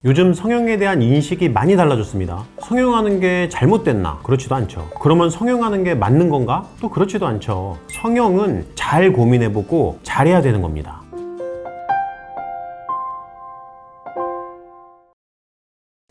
요즘 성형에 대한 인식이 많이 달라졌습니다. 성형하는 게 잘못됐나? 그렇지도 않죠. 그러면 성형하는 게 맞는 건가? 또 그렇지도 않죠. 성형은 잘 고민해보고 잘해야 되는 겁니다.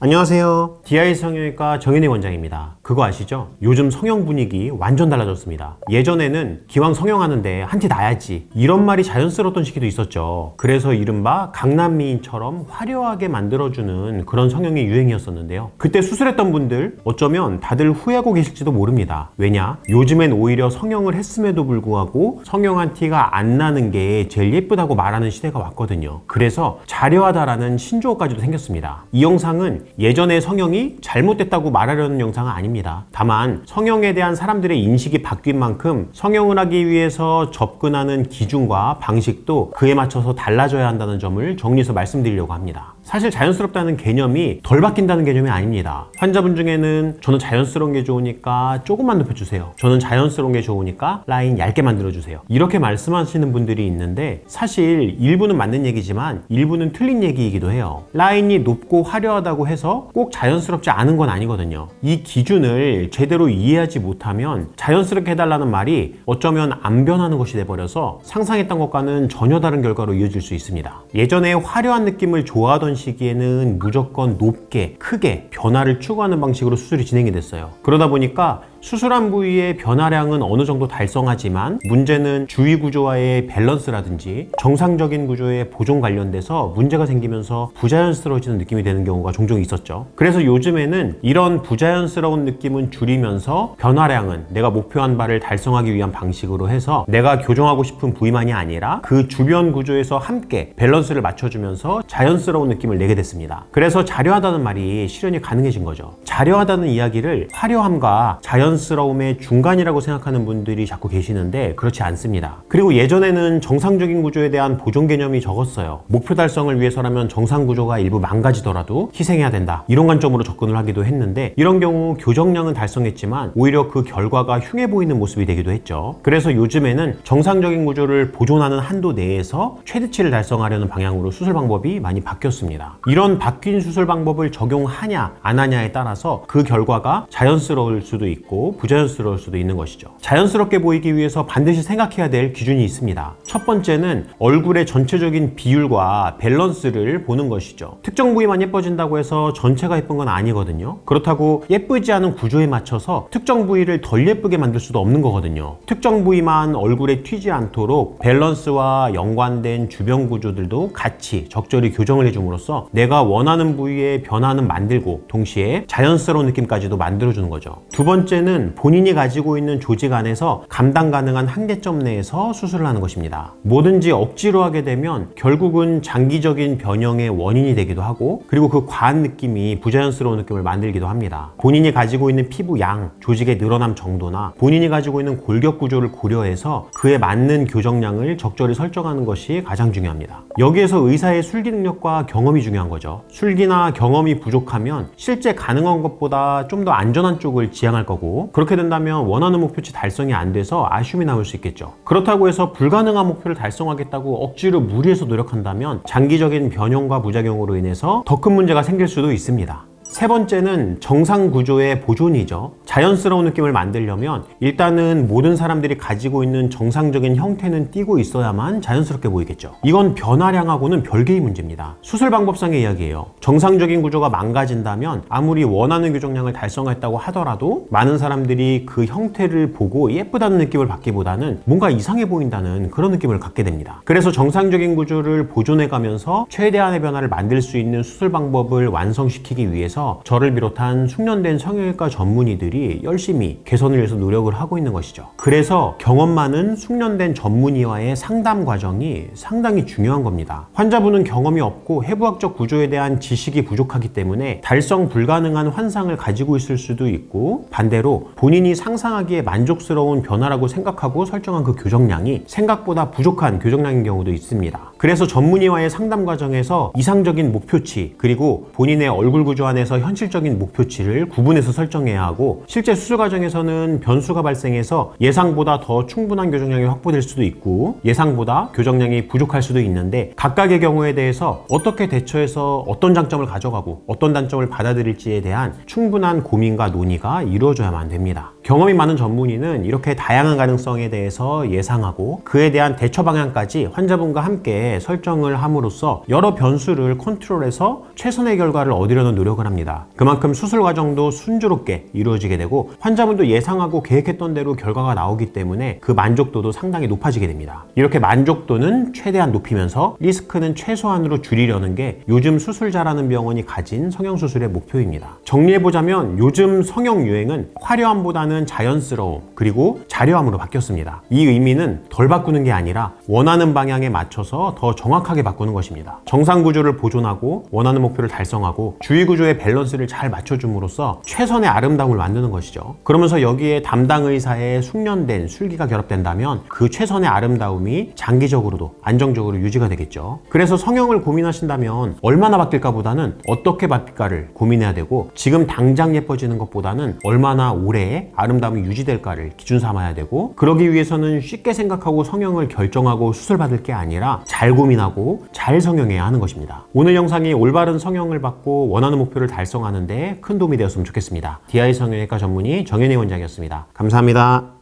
안녕하세요. DI 성형외과 정현희 원장입니다. 그거 아시죠? 요즘 성형 분위기 완전 달라졌습니다. 예전에는 기왕 성형하는데 한 티 나야지 이런 말이 자연스러웠던 시기도 있었죠. 그래서 이른바 강남미인처럼 화려하게 만들어주는 그런 성형이 유행이었었는데요. 그때 수술했던 분들 어쩌면 다들 후회하고 계실지도 모릅니다. 왜냐? 요즘엔 오히려 성형을 했음에도 불구하고 성형한 티가 안 나는 게 제일 예쁘다고 말하는 시대가 왔거든요. 그래서 자려하다라는 신조어까지도 생겼습니다. 이 영상은 예전의 성형이 잘못됐다고 말하려는 영상은 아닙니다. 다만 성형에 대한 사람들의 인식이 바뀐 만큼 성형을 하기 위해서 접근하는 기준과 방식도 그에 맞춰서 달라져야 한다는 점을 정리해서 말씀드리려고 합니다. 사실 자연스럽다는 개념이 덜 바뀐다는 개념이 아닙니다. 환자분 중에는 저는 자연스러운 게 좋으니까 조금만 높여주세요. 저는 자연스러운 게 좋으니까 라인 얇게 만들어주세요. 이렇게 말씀하시는 분들이 있는데 사실 일부는 맞는 얘기지만 일부는 틀린 얘기이기도 해요. 라인이 높고 화려하다고 해서 꼭 자연스럽지 않은 건 아니거든요. 이 기준을 제대로 이해하지 못하면 자연스럽게 해달라는 말이 어쩌면 안 변하는 것이 돼버려서 상상했던 것과는 전혀 다른 결과로 이어질 수 있습니다. 예전에 화려한 느낌을 좋아하던 시기에는 무조건 높게 크게 변화를 추구하는 방식으로 수술이 진행이 됐어요. 그러다 보니까 수술한 부위의 변화량은 어느 정도 달성하지만 문제는 주위 구조와의 밸런스라든지 정상적인 구조의 보존 관련돼서 문제가 생기면서 부자연스러워지는 느낌이 되는 경우가 종종 있었죠. 그래서 요즘에는 이런 부자연스러운 느낌은 줄이면서 변화량은 내가 목표한 바를 달성하기 위한 방식으로 해서 내가 교정하고 싶은 부위만이 아니라 그 주변 구조에서 함께 밸런스를 맞춰주면서 자연스러운 느낌을 내게 됐습니다. 그래서 자려하다는 말이 실현이 가능해진 거죠. 자려하다는 이야기를 화려함과 자연스러움의 중간이라고 생각하는 분들이 자꾸 계시는데 그렇지 않습니다. 그리고 예전에는 정상적인 구조에 대한 보존 개념이 적었어요. 목표 달성을 위해서라면 정상 구조가 일부 망가지더라도 희생해야 된다. 이런 관점으로 접근을 하기도 했는데 이런 경우 교정량은 달성했지만 오히려 그 결과가 흉해 보이는 모습이 되기도 했죠. 그래서 요즘에는 정상적인 구조를 보존하는 한도 내에서 최대치를 달성하려는 방향으로 수술 방법이 많이 바뀌었습니다. 이런 바뀐 수술 방법을 적용하냐 안 하냐에 따라서 그 결과가 자연스러울 수도 있고 부자연스러울 수도 있는 것이죠. 자연스럽게 보이기 위해서 반드시 생각해야 될 기준이 있습니다. 첫 번째는 얼굴의 전체적인 비율과 밸런스를 보는 것이죠. 특정 부위만 예뻐진다고 해서 전체가 예쁜 건 아니거든요. 그렇다고 예쁘지 않은 구조에 맞춰서 특정 부위를 덜 예쁘게 만들 수도 없는 거거든요. 특정 부위만 얼굴에 튀지 않도록 밸런스와 연관된 주변 구조들도 같이 적절히 교정을 해줌으로써 내가 원하는 부위의 변화는 만들고 동시에 자연스러운 느낌까지도 만들어주는 거죠. 두 번째는 본인이 가지고 있는 조직 안에서 감당 가능한 한계점 내에서 수술을 하는 것입니다. 뭐든지 억지로 하게 되면 결국은 장기적인 변형의 원인이 되기도 하고 그리고 그 과한 느낌이 부자연스러운 느낌을 만들기도 합니다. 본인이 가지고 있는 피부 양, 조직의 늘어남 정도나 본인이 가지고 있는 골격 구조를 고려해서 그에 맞는 교정량을 적절히 설정하는 것이 가장 중요합니다. 여기에서 의사의 술기 능력과 경험이 중요한 거죠. 술기나 경험이 부족하면 실제 가능한 것보다 좀 더 안전한 쪽을 지향할 거고 그렇게 된다면 원하는 목표치 달성이 안 돼서 아쉬움이 남을 수 있겠죠. 그렇다고 해서 불가능한 목표를 달성하겠다고 억지로 무리해서 노력한다면 장기적인 변형과 부작용으로 인해서 더 큰 문제가 생길 수도 있습니다. 세 번째는 정상 구조의 보존이죠. 자연스러운 느낌을 만들려면 일단은 모든 사람들이 가지고 있는 정상적인 형태는 띄고 있어야만 자연스럽게 보이겠죠. 이건 변화량하고는 별개의 문제입니다. 수술 방법상의 이야기예요. 정상적인 구조가 망가진다면 아무리 원하는 교정량을 달성했다고 하더라도 많은 사람들이 그 형태를 보고 예쁘다는 느낌을 받기보다는 뭔가 이상해 보인다는 그런 느낌을 갖게 됩니다. 그래서 정상적인 구조를 보존해가면서 최대한의 변화를 만들 수 있는 수술 방법을 완성시키기 위해서 저를 비롯한 숙련된 성형외과 전문의들이 열심히 개선을 위해서 노력을 하고 있는 것이죠. 그래서 경험 많은 숙련된 전문의와의 상담 과정이 상당히 중요한 겁니다. 환자분은 경험이 없고 해부학적 구조에 대한 지식이 부족하기 때문에 달성 불가능한 환상을 가지고 있을 수도 있고 반대로 본인이 상상하기에 만족스러운 변화라고 생각하고 설정한 그 교정량이 생각보다 부족한 교정량인 경우도 있습니다. 그래서 전문의와의 상담 과정에서 이상적인 목표치 그리고 본인의 얼굴 구조 안에서 현실적인 목표치를 구분해서 설정해야 하고 실제 수술 과정에서는 변수가 발생해서 예상보다 더 충분한 교정량이 확보될 수도 있고 예상보다 교정량이 부족할 수도 있는데 각각의 경우에 대해서 어떻게 대처해서 어떤 장점을 가져가고 어떤 단점을 받아들일지에 대한 충분한 고민과 논의가 이루어져야만 됩니다. 경험이 많은 전문의는 이렇게 다양한 가능성에 대해서 예상하고 그에 대한 대처 방향까지 환자분과 함께 설정을 함으로써 여러 변수를 컨트롤해서 최선의 결과를 얻으려는 노력을 합니다. 그만큼 수술 과정도 순조롭게 이루어지게 되고 환자분도 예상하고 계획했던 대로 결과가 나오기 때문에 그 만족도도 상당히 높아지게 됩니다. 이렇게 만족도는 최대한 높이면서 리스크는 최소한으로 줄이려는 게 요즘 수술 잘하는 병원이 가진 성형수술의 목표입니다. 정리해보자면 요즘 성형 유행은 화려함보다는 자연스러움 그리고 자료함으로 바뀌었습니다. 이 의미는 덜 바꾸는 게 아니라 원하는 방향에 맞춰서 더 정확하게 바꾸는 것입니다. 정상 구조를 보존하고 원하는 목표를 달성하고 주위 구조의 밸런스를 잘 맞춰줌으로써 최선의 아름다움을 만드는 것이죠. 그러면서 여기에 담당 의사의 숙련된 술기가 결합된다면 그 최선의 아름다움이 장기적으로도 안정적으로 유지가 되겠죠. 그래서 성형을 고민하신다면 얼마나 바뀔까 보다는 어떻게 바뀔까를 고민해야 되고 지금 당장 예뻐지는 것보다는 얼마나 오래 아름다움이 유지될까를 기준 삼아야 되고 그러기 위해서는 쉽게 생각하고 성형을 결정하고 수술받을 게 아니라 잘 고민하고 잘 성형해야 하는 것입니다. 오늘 영상이 올바른 성형을 받고 원하는 목표를 달성하는 데 큰 도움이 되었으면 좋겠습니다. DI 성형외과 전문의 정현희 원장이었습니다. 감사합니다.